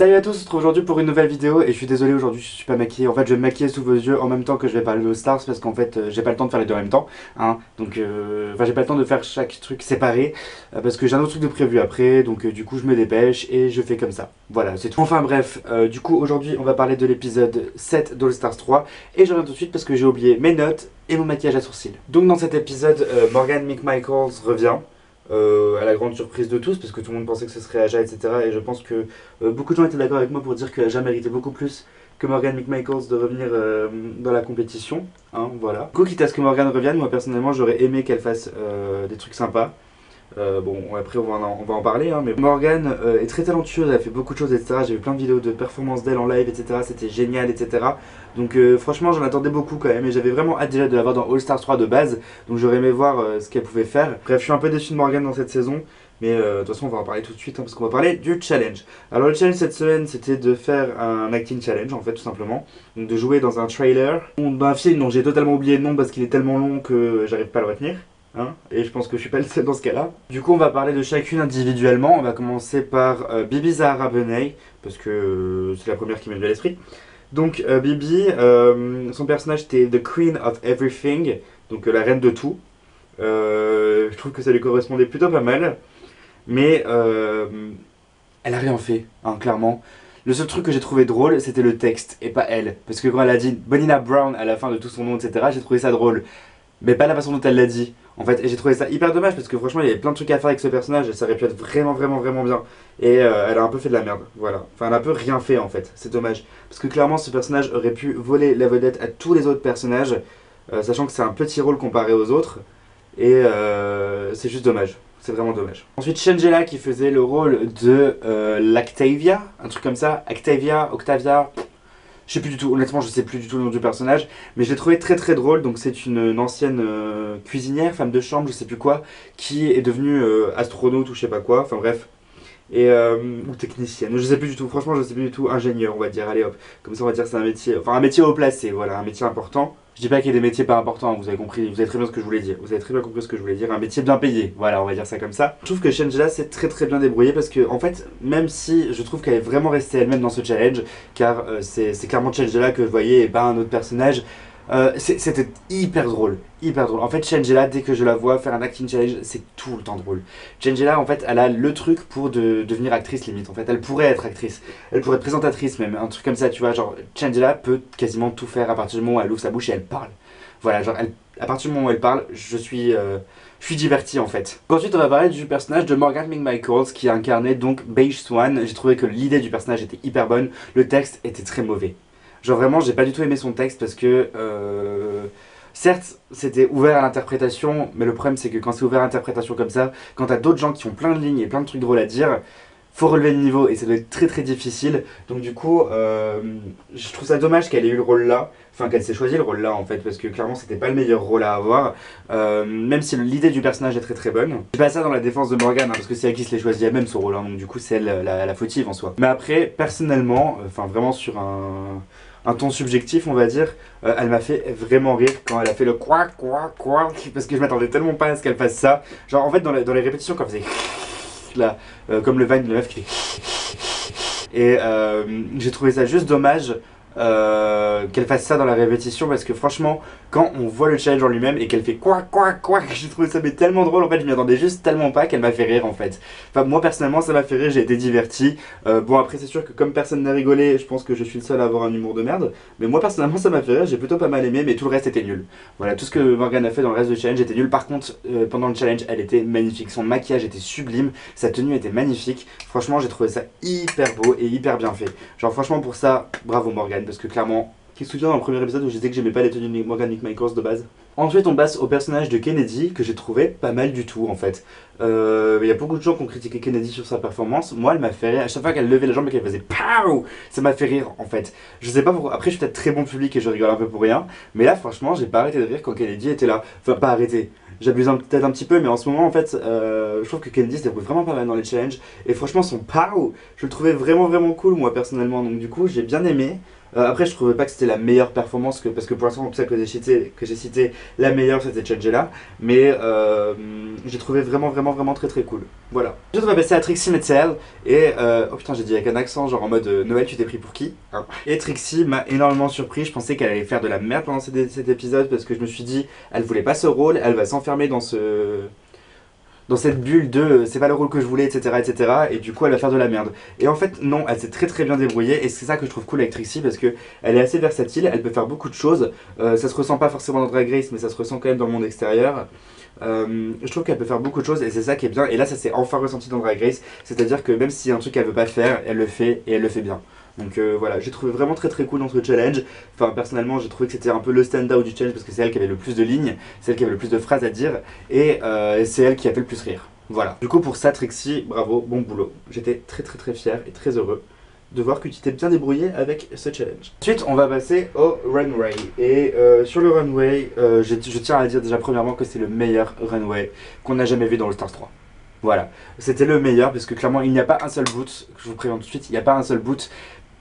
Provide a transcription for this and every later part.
Salut à tous, on se retrouve aujourd'hui pour une nouvelle vidéo et je suis désolé aujourd'hui je suis pas maquillé. En fait je vais me maquiller sous vos yeux en même temps que je vais parler de All Stars parce qu'en fait j'ai pas le temps de faire les deux en même temps hein. Donc j'ai pas le temps de faire chaque truc séparé parce que j'ai un autre truc de prévu après. Donc du coup je me dépêche et je fais comme ça. Voilà c'est tout. Enfin bref, du coup aujourd'hui on va parler de l'épisode 7 d'All Stars 3 et je reviens tout de suite parce que j'ai oublié mes notes et mon maquillage à sourcils. Donc dans cet épisode Morgan McMichaels revient. À la grande surprise de tous, parce que tout le monde pensait que ce serait Aja, etc. Et je pense que beaucoup de gens étaient d'accord avec moi pour dire que Aja méritait beaucoup plus que Morgan McMichaels de revenir dans la compétition. Hein, voilà. Du coup, quitte à ce que Morgan revienne, moi personnellement j'aurais aimé qu'elle fasse des trucs sympas. Bon, après on va en parler, hein, mais Morgan est très talentueuse, elle a fait beaucoup de choses, etc. J'ai vu plein de vidéos de performances d'elle en live, etc. C'était génial, etc. Donc franchement, j'en attendais beaucoup quand même, et j'avais vraiment hâte déjà de la voir dans All Stars 3 de base. Donc j'aurais aimé voir ce qu'elle pouvait faire. Bref, je suis un peu déçu de Morgan dans cette saison, mais de toute façon, on va en parler tout de suite, hein, parce qu'on va parler du challenge. Alors le challenge cette semaine, c'était de faire un acting challenge, en fait, tout simplement. Donc de jouer dans un trailer, d'un film dont j'ai totalement oublié le nom parce qu'il est tellement long que j'arrive pas à le retenir. Hein, et je pense que je suis pas le seul dans ce cas-là. Du coup, on va parler de chacune individuellement. On va commencer par Bibi Zahara Benet, parce que c'est la première qui m'est venue à l'esprit. Donc, Bibi, son personnage était The Queen of Everything, donc la reine de tout. Je trouve que ça lui correspondait plutôt pas mal, mais elle a rien fait, hein, clairement. Le seul truc que j'ai trouvé drôle, c'était le texte, et pas elle. Parce que quand elle a dit Bonina Brown à la fin de tout son nom, etc., j'ai trouvé ça drôle. Mais pas la façon dont elle l'a dit. En fait, et j'ai trouvé ça hyper dommage parce que franchement, il y avait plein de trucs à faire avec ce personnage et ça aurait pu être vraiment, vraiment, vraiment bien. Et elle a un peu fait de la merde, voilà. Enfin, elle a un peu rien fait en fait, c'est dommage. Parce que clairement, ce personnage aurait pu voler la vedette à tous les autres personnages, sachant que c'est un petit rôle comparé aux autres. Et c'est juste dommage. C'est vraiment dommage. Ensuite, Shangela qui faisait le rôle de l'Actavia, un truc comme ça. Octavia. Je sais plus du tout, honnêtement je sais plus du tout le nom du personnage, mais je l'ai trouvé très très drôle. Donc c'est une ancienne cuisinière, femme de chambre, je sais plus quoi, qui est devenue astronaute ou je sais pas quoi, enfin bref. Et, ou technicienne, je sais plus du tout, franchement je sais plus du tout, ingénieur on va dire, allez hop, comme ça on va dire c'est un métier, enfin un métier haut placé, voilà, un métier important. Je dis pas qu'il y a des métiers pas importants, vous avez compris, vous avez très bien ce que je voulais dire, vous avez très bien compris ce que je voulais dire, un métier bien payé, voilà on va dire ça comme ça. Je trouve que Shangela s'est très très bien débrouillée parce que en fait, même si je trouve qu'elle est vraiment restée elle-même dans ce challenge, car c'est clairement Shangela que je voyais et pas un autre personnage. C'était hyper drôle, hyper drôle. En fait, Shangela, dès que je la vois faire un acting challenge, c'est tout le temps drôle. Shangela, en fait, elle a le truc pour devenir actrice limite. En fait, elle pourrait être actrice, elle pourrait être présentatrice même, un truc comme ça, tu vois. Genre, Shangela peut quasiment tout faire à partir du moment où elle ouvre sa bouche et elle parle. Voilà, genre, à partir du moment où elle parle, je suis diverti en fait. Ensuite, on va parler du personnage de Morgan McMichaels qui incarnait donc Beige Swan. J'ai trouvé que l'idée du personnage était hyper bonne, le texte était très mauvais. Genre vraiment, j'ai pas du tout aimé son texte parce que certes, c'était ouvert à l'interprétation, mais le problème c'est que quand c'est ouvert à l'interprétation comme ça, quand t'as d'autres gens qui ont plein de lignes et plein de trucs drôles à dire, faut relever le niveau et ça doit être très très difficile. Donc du coup, je trouve ça dommage qu'elle ait eu le rôle là, enfin qu'elle s'ait choisi le rôle là en fait, parce que clairement c'était pas le meilleur rôle à avoir, même si l'idée du personnage est très très bonne. Je dis pas ça dans la défense de Morgan, hein, parce que c'est elle qui se l'est choisi elle-même ce rôle, hein, donc du coup c'est elle la fautive en soi. Mais après, personnellement, enfin vraiment sur un ton subjectif on va dire, elle m'a fait vraiment rire quand elle a fait le quoi parce que je m'attendais tellement pas à ce qu'elle fasse ça. Genre en fait dans les répétitions quand elle faisait là, comme le Vine de la meuf qui fait et j'ai trouvé ça juste dommage qu'elle fasse ça dans la répétition parce que franchement quand on voit le challenge en lui-même et qu'elle fait quoi j'ai trouvé ça mais tellement drôle en fait, je m'y attendais juste tellement pas qu'elle m'a fait rire en fait. Enfin moi personnellement ça m'a fait rire, j'ai été diverti. Bon après c'est sûr que comme personne n'a rigolé, je pense que je suis le seul à avoir un humour de merde, mais moi personnellement ça m'a fait rire, j'ai plutôt pas mal aimé, mais tout le reste était nul. Voilà, tout ce que Morgan a fait dans le reste du challenge était nul. Par contre pendant le challenge elle était magnifique, son maquillage était sublime, sa tenue était magnifique, franchement j'ai trouvé ça hyper beau et hyper bien fait. Genre franchement pour ça, bravo Morgan, parce que clairement, qui se souvient dans le premier épisode où je disais que j'aimais pas les tenues de Morgan McMichaels de base. Ensuite on passe au personnage de Kennedy que j'ai trouvé pas mal du tout en fait. Il y a beaucoup de gens qui ont critiqué Kennedy sur sa performance. Moi elle m'a fait rire, à chaque fois qu'elle levait la jambe et qu'elle faisait POW, ça m'a fait rire en fait. Je sais pas pourquoi, après je suis peut-être très bon public et je rigole un peu pour rien, mais là franchement j'ai pas arrêté de rire quand Kennedy était là. Enfin pas arrêté, j'abuse peut-être un petit peu, mais en ce moment en fait je trouve que Kennedy se débrouille vraiment pas mal dans les challenges. Et franchement son POW, je le trouvais vraiment vraiment cool moi personnellement, donc du coup j'ai bien aimé. Après, je trouvais pas que c'était la meilleure performance, parce que pour l'instant, celle que j'ai cité, la meilleure c'était Changela, mais j'ai trouvé vraiment très très cool. Voilà. Ensuite, on va passer à Trixie Mattel, et oh putain, j'ai dit avec un accent, genre en mode Noël, tu t'es pris pour qui hein. Et Trixie m'a énormément surpris, je pensais qu'elle allait faire de la merde pendant cet épisode, parce que je me suis dit, elle voulait pas ce rôle, elle va s'enfermer dans cette bulle de c'est pas le rôle que je voulais, etc., etc. Et du coup, elle va faire de la merde. Et en fait, non, elle s'est très bien débrouillée. Et c'est ça que je trouve cool avec Trixie parce que elle est assez versatile, elle peut faire beaucoup de choses. Ça se ressent pas forcément dans Drag Race, mais ça se ressent quand même dans le monde extérieur. Je trouve qu'elle peut faire beaucoup de choses et c'est ça qui est bien. Et là, ça s'est enfin ressenti dans Drag Race. C'est-à-dire que même s'il y a un truc qu'elle veut pas faire, elle le fait et elle le fait bien. Donc voilà, j'ai trouvé vraiment très cool dans ce challenge. Enfin, personnellement, j'ai trouvé que c'était un peu le stand-out du challenge parce que c'est elle qui avait le plus de lignes, c'est elle qui avait le plus de phrases à dire et c'est elle qui a fait le plus rire. Voilà. Du coup, pour ça, Trixie, bravo, bon boulot. J'étais très fier et très heureux de voir que tu t'es bien débrouillé avec ce challenge. Ensuite, on va passer au runway. Et sur le runway, je tiens à dire déjà premièrement que c'est le meilleur runway qu'on a jamais vu dans le Stars 3. Voilà, c'était le meilleur parce que clairement il n'y a pas un seul boot, je vous préviens tout de suite, il n'y a pas un seul boot.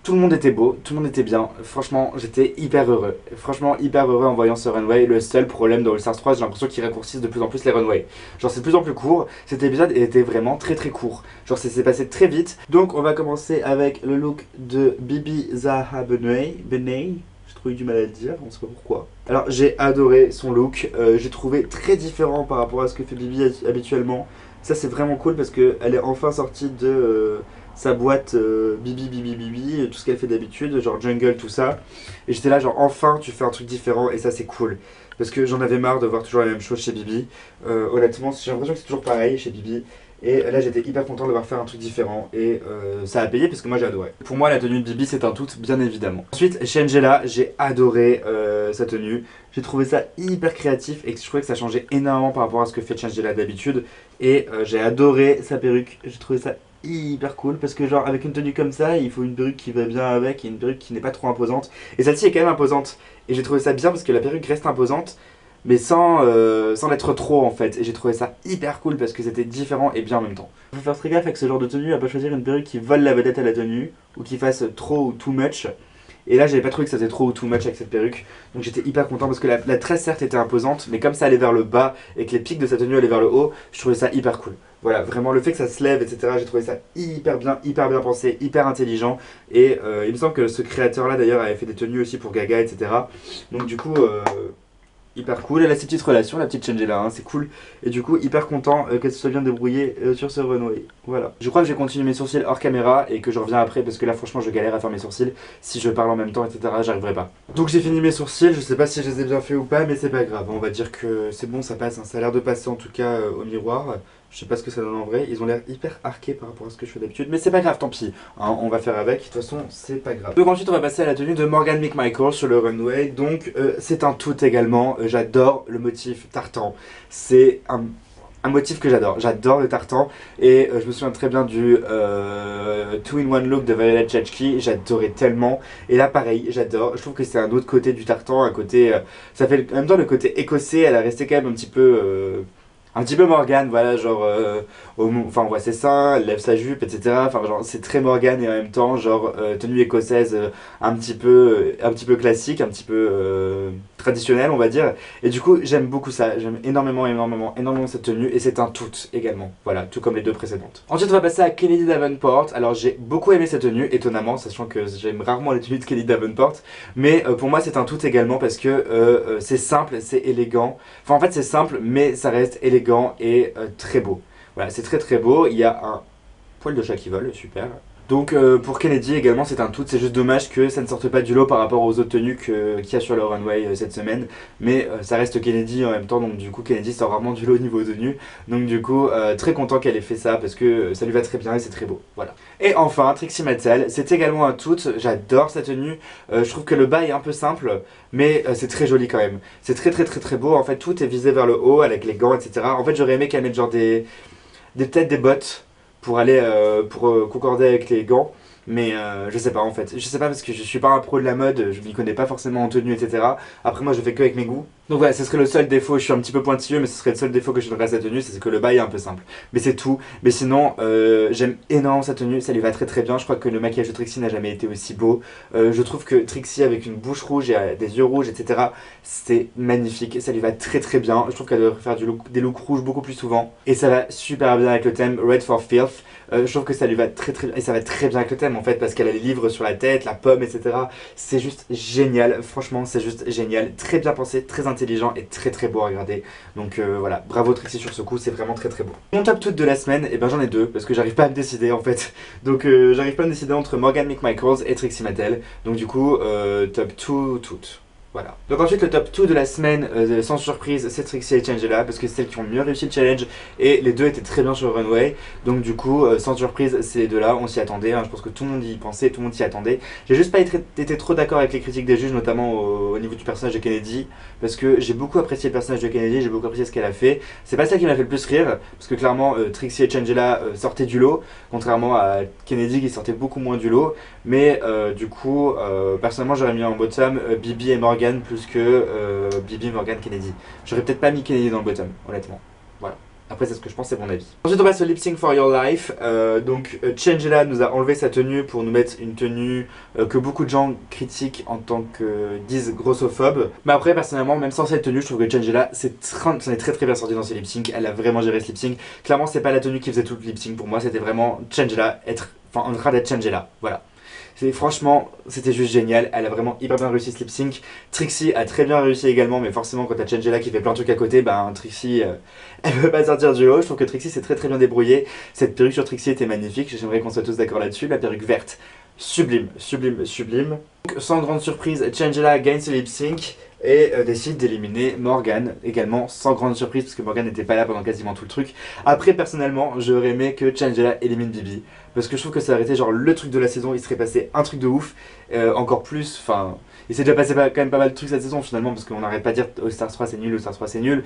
Tout le monde était beau, tout le monde était bien, franchement j'étais hyper heureux. Franchement hyper heureux en voyant ce runway. Le seul problème dans All Stars 3, j'ai l'impression qu'ils raccourcissent de plus en plus les runways. Genre c'est de plus en plus court, cet épisode était vraiment très court. Genre c'est passé très vite. Donc on va commencer avec le look de Bibi Zaha Benet. J'ai trop eu du mal à le dire, on sait pas pourquoi. Alors j'ai adoré son look, j'ai trouvé très différent par rapport à ce que fait Bibi habituellement. Ça c'est vraiment cool parce qu'elle est enfin sortie de sa boîte Bibi, tout ce qu'elle fait d'habitude, genre jungle, tout ça. Et j'étais là genre enfin tu fais un truc différent et ça c'est cool. Parce que j'en avais marre de voir toujours la même chose chez Bibi. Honnêtement j'ai l'impression que c'est toujours pareil chez Bibi. Et là j'étais hyper content de voir faire un truc différent et ça a payé parce que moi j'ai adoré. Pour moi la tenue de Bibi c'est un tout bien évidemment. Ensuite chez Angela j'ai adoré sa tenue. J'ai trouvé ça hyper créatif et je trouvais que ça changeait énormément par rapport à ce que fait Angela d'habitude. Et j'ai adoré sa perruque, j'ai trouvé ça hyper cool parce que genre avec une tenue comme ça il faut une perruque qui va bien avec et une perruque qui n'est pas trop imposante. Et celle-ci est quand même imposante et j'ai trouvé ça bien parce que la perruque reste imposante mais sans l'être trop en fait. Et j'ai trouvé ça hyper cool parce que c'était différent et bien en même temps. Il faut faire très gaffe avec ce genre de tenue à pas choisir une perruque qui vole la vedette à la tenue ou qui fasse trop ou too much. Et là j'avais pas trouvé que ça faisait trop ou too much avec cette perruque. Donc j'étais hyper content parce que la tresse certes était imposante mais comme ça allait vers le bas et que les pics de sa tenue allaient vers le haut, je trouvais ça hyper cool. Voilà, vraiment le fait que ça se lève, etc. J'ai trouvé ça hyper bien pensé, hyper intelligent. Et il me semble que ce créateur là d'ailleurs avait fait des tenues aussi pour Gaga, etc. Donc du coup hyper cool. Elle a ses petites relations, la petite Changela, hein, c'est cool. Et du coup, hyper content qu'elle se soit bien débrouillée sur ce runway. Voilà. Je crois que j'ai continué mes sourcils hors caméra et que je reviens après parce que là, franchement, je galère à faire mes sourcils. Si je parle en même temps, etc., j'arriverai pas. Donc j'ai fini mes sourcils. Je sais pas si je les ai bien fait ou pas, mais c'est pas grave. On va dire que c'est bon, ça passe. Hein. Ça a l'air de passer en tout cas au miroir. Je sais pas ce que ça donne en vrai, ils ont l'air hyper arqués par rapport à ce que je fais d'habitude, mais c'est pas grave, tant pis, hein, on va faire avec, de toute façon c'est pas grave. Donc ensuite on va passer à la tenue de Morgan McMichael sur le runway, donc c'est un tout également, j'adore le motif tartan, c'est un motif que j'adore le tartan, et je me souviens très bien du 2-in-1 look de Violet Chachki, j'adorais tellement, et là pareil, j'adore, je trouve que c'est un autre côté du tartan, un côté, ça fait en même temps le côté écossais, elle a resté quand même un petit peu Morgane, voilà, genre, enfin on voit ses seins, elle lève sa jupe, etc. Enfin genre c'est très Morgane et en même temps genre tenue écossaise un petit peu classique, un petit peu traditionnelle on va dire. Et du coup j'aime beaucoup ça, j'aime énormément cette tenue et c'est un tout également, voilà, tout comme les deux précédentes. Ensuite on va passer à Kennedy Davenport. Alors j'ai beaucoup aimé cette tenue, étonnamment, sachant que j'aime rarement les tenues de Kennedy Davenport. Mais pour moi c'est un tout également parce que c'est simple, c'est élégant. Enfin en fait c'est simple mais ça reste élégant et très beau. Voilà, c'est très beau. Il y a un poil de chat qui vole, super. Donc pour Kennedy également c'est un tout, c'est juste dommage que ça ne sorte pas du lot par rapport aux autres tenues qu'il y a sur le runway cette semaine. Mais ça reste Kennedy en même temps, donc du coup Kennedy sort rarement du lot niveau tenue. Donc du coup très content qu'elle ait fait ça parce que ça lui va très bien et c'est très beau. Voilà. Et enfin Trixie Mattel, c'est également un tout, j'adore sa tenue. Je trouve que le bas est un peu simple, mais c'est très joli quand même. C'est très beau, en fait tout est visé vers le haut avec les gants, etc. En fait j'aurais aimé qu'elle mette genre peut-être des bottes pour aller concorder avec les gants, mais je sais pas en fait. Je sais pas parce que je suis pas un pro de la mode, je m'y connais pas forcément en tenue, etc. Après, moi je fais que avec mes goûts. Donc voilà, ce serait le seul défaut. Je suis un petit peu pointilleux, mais ce serait le seul défaut que je donnerais à sa tenue, c'est que le bail est un peu simple. Mais c'est tout. Mais sinon, j'aime énormément sa tenue, ça lui va très très bien. Je crois que le maquillage de Trixie n'a jamais été aussi beau. Je trouve que Trixie avec une bouche rouge et des yeux rouges, etc., c'est magnifique. Ça lui va très très bien. Je trouve qu'elle devrait faire des looks rouges beaucoup plus souvent. Et ça va super bien avec le thème Red for Filth. Je trouve que ça lui va très très bien. Et ça va très bien avec le thème en fait, parce qu'elle a les livres sur la tête, la pomme, etc. C'est juste génial. Franchement, c'est juste génial. Très bien pensé, très intelligent et très très beau à regarder. Donc voilà, bravo Trixie sur ce coup, c'est vraiment très très beau. Mon top tout de la semaine, et ben j'en ai deux, parce que j'arrive pas à me décider en fait. Donc j'arrive pas à me décider entre Morgan McMichaels et Trixie Mattel. Donc du coup, top 2 toutes. Voilà. Donc ensuite le top 2 de la semaine, sans surprise, c'est Trixie et Shangela, parce que c'est celles qui ont mieux réussi le challenge, et les deux étaient très bien sur le runway. Donc du coup, sans surprise, ces deux-là, on s'y attendait, hein. Je pense que tout le monde y pensait, tout le monde s'y attendait. J'ai juste pas été trop d'accord avec les critiques des juges, notamment au niveau du personnage de Kennedy, parce que j'ai beaucoup apprécié le personnage de Kennedy, j'ai beaucoup apprécié ce qu'elle a fait. C'est pas ça qui m'a fait le plus rire, parce que clairement, Trixie et Shangela sortaient du lot, contrairement à Kennedy qui sortait beaucoup moins du lot. Mais du coup, personnellement, j'aurais mis en bottom Bibi et Morgan plus que Bibi, Morgan, Kennedy. J'aurais peut-être pas mis Kennedy dans le bottom, honnêtement. Voilà. Après, c'est ce que je pense, c'est mon avis. Ensuite, on passe au Lip Sync for Your Life. Shangela nous a enlevé sa tenue pour nous mettre une tenue que beaucoup de gens critiquent en tant que disent grossophobe. Mais après, personnellement, même sans cette tenue, je trouve que Shangela s'en est très très bien sortie dans ses lip sync. Elle a vraiment géré ce lip sync. Clairement, c'est pas la tenue qui faisait tout le lip sync pour moi, c'était vraiment Shangela en train d'être Shangela. Voilà. Franchement, c'était juste génial, elle a vraiment hyper bien réussi ce lip sync. Trixie a très bien réussi également, mais forcément quand t'as Shangela qui fait plein de trucs à côté, ben Trixie, elle veut pas sortir du lot. Je trouve que Trixie s'est très très bien débrouillée. Cette perruque sur Trixie était magnifique, j'aimerais qu'on soit tous d'accord là-dessus. La perruque verte, sublime, sublime, sublime. Donc, sans grande surprise, Shangela gagne ce lip sync et décide d'éliminer Morgan également, sans grande surprise parce que Morgan n'était pas là pendant quasiment tout le truc. Après, personnellement, j'aurais aimé que Shangela élimine Bibi, parce que je trouve que ça aurait été genre le truc de la saison. Il serait passé un truc de ouf, encore plus, enfin, il s'est déjà passé quand même pas mal de trucs cette saison finalement, parce qu'on n'arrête pas de dire All Stars 3 c'est nul, All Stars 3 c'est nul.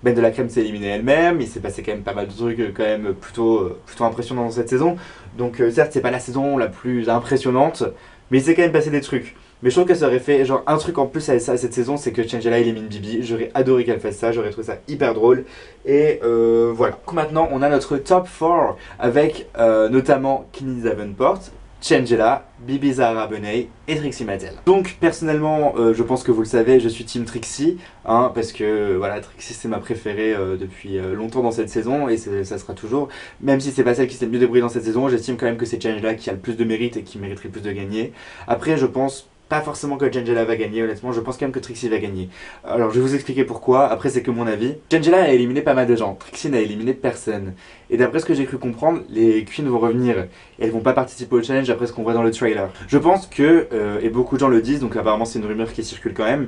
Ben de la Crème s'est éliminée elle-même, il s'est passé quand même pas mal de trucs quand même plutôt impressionnants dans cette saison. Donc certes c'est pas la saison la plus impressionnante, mais il s'est quand même passé des trucs. Mais je trouve que ça aurait fait genre un truc en plus à cette saison, c'est que Shangela élimine Bibi. J'aurais adoré qu'elle fasse ça, j'aurais trouvé ça hyper drôle. Et voilà. Donc maintenant on a notre top 4 avec notamment Kenny Davenport, Shangela, Bibi Zahara Benet et Trixie Mattel. Donc personnellement, je pense que vous le savez, je suis team Trixie, hein, parce que voilà, Trixie c'est ma préférée depuis longtemps dans cette saison et ça sera toujours. Même si c'est pas celle qui s'est le mieux débrouillée dans cette saison, j'estime quand même que c'est Shangela qui a le plus de mérite et qui mériterait le plus de gagner. Après, je pense pas forcément que Shangela va gagner, honnêtement, je pense quand même que Trixie va gagner. Alors je vais vous expliquer pourquoi, après c'est que mon avis. Shangela a éliminé pas mal de gens, Trixie n'a éliminé personne. Et d'après ce que j'ai cru comprendre, les queens vont revenir et elles vont pas participer au challenge après ce qu'on voit dans le trailer. Je pense que, et beaucoup de gens le disent, donc apparemment c'est une rumeur qui circule quand même,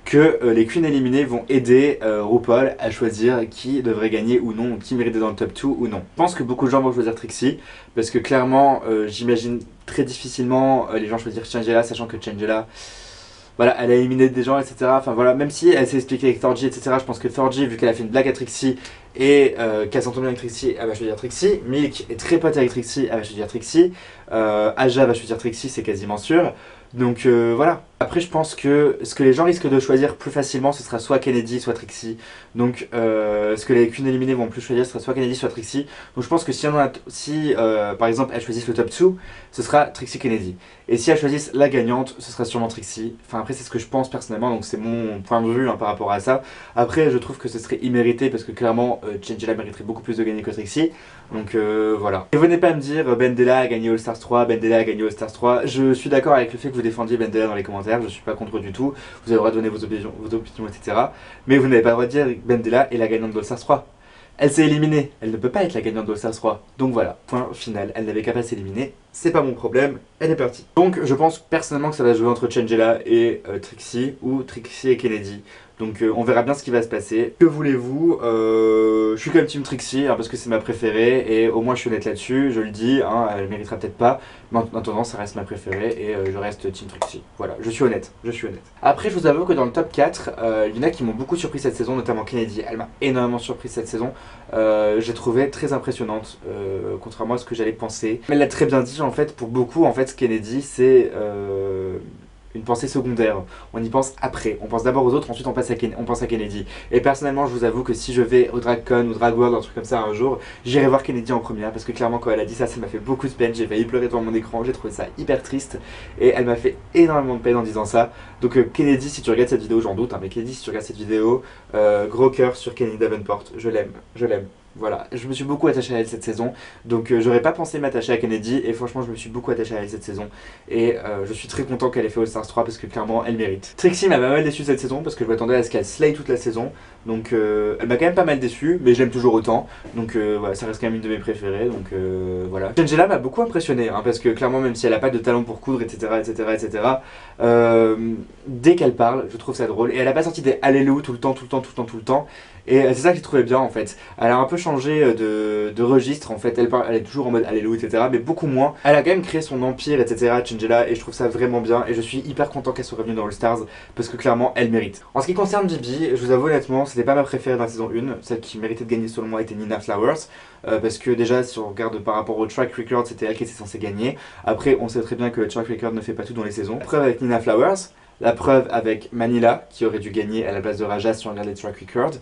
que les queens éliminées vont aider RuPaul à choisir qui devrait gagner ou non, qui méritait dans le top 2 ou non. Je pense que beaucoup de gens vont choisir Trixie, parce que clairement, j'imagine très difficilement les gens choisir Shangela, sachant que Shangela, voilà, elle a éliminé des gens, etc. Enfin voilà, même si elle s'est expliquée avec Thorgy, etc. Je pense que Thorgy, vu qu'elle a fait une blague à Trixie et qu'elle s'entend bien avec Trixie, elle va choisir Trixie. Milk est très pote avec Trixie, elle va choisir Trixie. Aja va choisir Trixie, c'est quasiment sûr. Donc voilà. Après, je pense que ce que les gens risquent de choisir plus facilement, ce sera soit Kennedy, soit Trixie. Donc ce que les queens éliminées vont plus choisir, ce sera soit Kennedy, soit Trixie. Donc je pense que si par exemple elles choisissent le top 2, ce sera Trixie Kennedy. Et si elles choisissent la gagnante, ce sera sûrement Trixie. Enfin après c'est ce que je pense personnellement, donc c'est mon point de vue hein, par rapport à ça. Après je trouve que ce serait immérité parce que clairement Shangela mériterait beaucoup plus de gagner que Trixie. Donc voilà. Et venez pas me dire Bendela a gagné All Stars 3, Bendela a gagné All Stars 3. Je suis d'accord avec le fait que vous défendiez Bendela dans les commentaires, je suis pas contre du tout. Vous avez le droit de donner vos opinions, etc. Mais vous n'avez pas le droit de dire que Bendela est la gagnante d'All Stars 3. Elle s'est éliminée, elle ne peut pas être la gagnante d'All Stars 3. Donc voilà, point final, elle n'avait qu'à pas s'éliminer, c'est pas mon problème, elle est partie. Donc je pense personnellement que ça va jouer entre Shangela et Trixie, ou Trixie et Kennedy. Donc on verra bien ce qui va se passer. Que voulez-vous, je suis quand même team Trixie hein, parce que c'est ma préférée et au moins je suis honnête là-dessus, je le dis, hein, elle méritera peut-être pas, mais en attendant ça reste ma préférée et je reste team Trixie. Voilà, je suis honnête, je suis honnête. Après je vous avoue que dans le top 4, il y en a qui m'ont beaucoup surpris cette saison, notamment Kennedy, elle m'a énormément surpris cette saison. J'ai trouvé très impressionnante, contrairement à ce que j'allais penser. Elle l'a très bien dit, en fait, pour beaucoup, en fait, Kennedy, c'est une pensée secondaire. On y pense après. On pense d'abord aux autres, ensuite on pense à Kennedy. Et personnellement, je vous avoue que si je vais au DragCon ou Drag World, un truc comme ça un jour, j'irai voir Kennedy en première parce que clairement, quand elle a dit ça, ça m'a fait beaucoup de peine. J'ai failli pleurer devant mon écran. J'ai trouvé ça hyper triste et elle m'a fait énormément de peine en disant ça. Donc Kennedy, si tu regardes cette vidéo, j'en doute, hein, mais Kennedy, si tu regardes cette vidéo, gros cœur sur Kennedy Davenport. Je l'aime, je l'aime. Voilà, je me suis beaucoup attaché à elle cette saison, donc j'aurais pas pensé m'attacher à Kennedy, et franchement je me suis beaucoup attaché à elle cette saison, et je suis très content qu'elle ait fait All Stars 3 parce que clairement elle mérite. Trixie m'a pas mal déçu cette saison parce que je m'attendais à ce qu'elle slay toute la saison, donc elle m'a quand même pas mal déçu, mais je l'aime toujours autant, donc voilà, ça reste quand même une de mes préférées, donc voilà. Shangela m'a beaucoup impressionné, hein, parce que clairement même si elle a pas de talent pour coudre, etc., dès qu'elle parle, je trouve ça drôle, et elle a pas sorti des alléluia tout le temps, et c'est ça que j'ai trouvé bien en fait. Elle a un peu changé de registre en fait, elle est toujours en mode alléluia, etc., mais beaucoup moins. Elle a quand même créé son empire, etc., Shangela, et je trouve ça vraiment bien, et je suis hyper content qu'elle soit revenue dans All Stars, parce que clairement elle mérite. En ce qui concerne Bibi, je vous avoue honnêtement, c'était pas ma préférée dans la saison 1, celle qui méritait de gagner selon moi était Nina Flowers, parce que déjà si on regarde par rapport au track record, c'était elle qui était censée gagner. Après on sait très bien que le track record ne fait pas tout dans les saisons. La preuve avec Nina Flowers, la preuve avec Manila, qui aurait dû gagner à la place de Raja si on regarde les track records,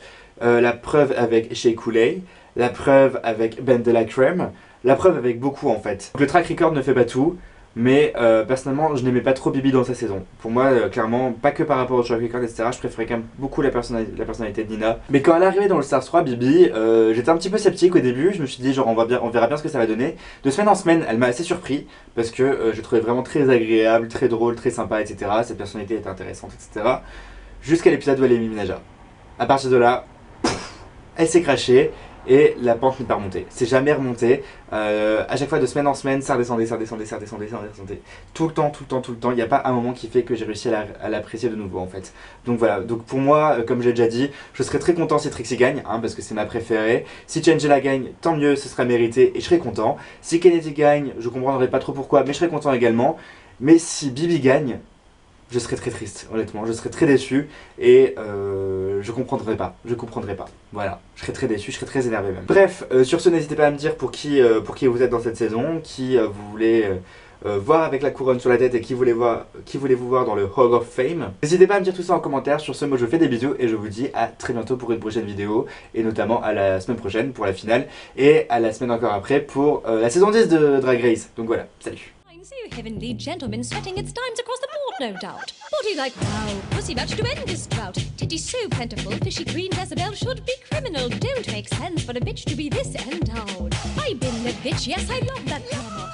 la preuve avec Shea Coulee, la preuve avec Ben de la Crème, la preuve avec beaucoup en fait. Donc, le track record ne fait pas tout, mais personnellement je n'aimais pas trop Bibi dans sa saison. Pour moi clairement, pas que par rapport au track record, etc., je préférais quand même beaucoup la personnalité de Nina. Mais quand elle est arrivée dans le Stars 3, Bibi, j'étais un petit peu sceptique au début, je me suis dit genre on verra bien ce que ça va donner. De semaine en semaine, elle m'a assez surpris, parce que je trouvais vraiment très agréable, très drôle, très sympa, etc. Sa personnalité était intéressante, etc. Jusqu'à l'épisode où elle est Minaja. À partir de là, elle s'est crachée et la pente n'est pas remontée. C'est jamais remonté. À chaque fois de semaine en semaine, ça redescendait. Tout le temps. Il n'y a pas un moment qui fait que j'ai réussi à l'apprécier de nouveau en fait. Donc voilà, donc pour moi, comme j'ai déjà dit, je serais très content si Trixie gagne, hein, parce que c'est ma préférée. Si Shangela gagne, tant mieux, ce sera mérité et je serais content. Si Kennedy gagne, je comprendrais pas trop pourquoi, mais je serais content également. Mais si Bibi gagne, je serais très triste, honnêtement, je serais très déçu et je comprendrais pas, voilà, je serais très déçu, je serais très énervé même. Bref, sur ce, n'hésitez pas à me dire pour qui vous êtes dans cette saison, qui vous voulez voir avec la couronne sur la tête et qui voulez-vous voir dans le Hall of Fame. N'hésitez pas à me dire tout ça en commentaire. Sur ce, moi je vous fais des bisous et je vous dis à très bientôt pour une prochaine vidéo, et notamment à la semaine prochaine pour la finale et à la semaine encore après pour la saison 10 de Drag Race. Donc voilà, salut. So heavenly gentlemen sweating its times across the board, no doubt. Body like wow, pussy about to end this drought. Titty so plentiful, fishy green Jezebel should be criminal. Don't make sense for a bitch to be this endowed. I've been a bitch, yes, I love that drama.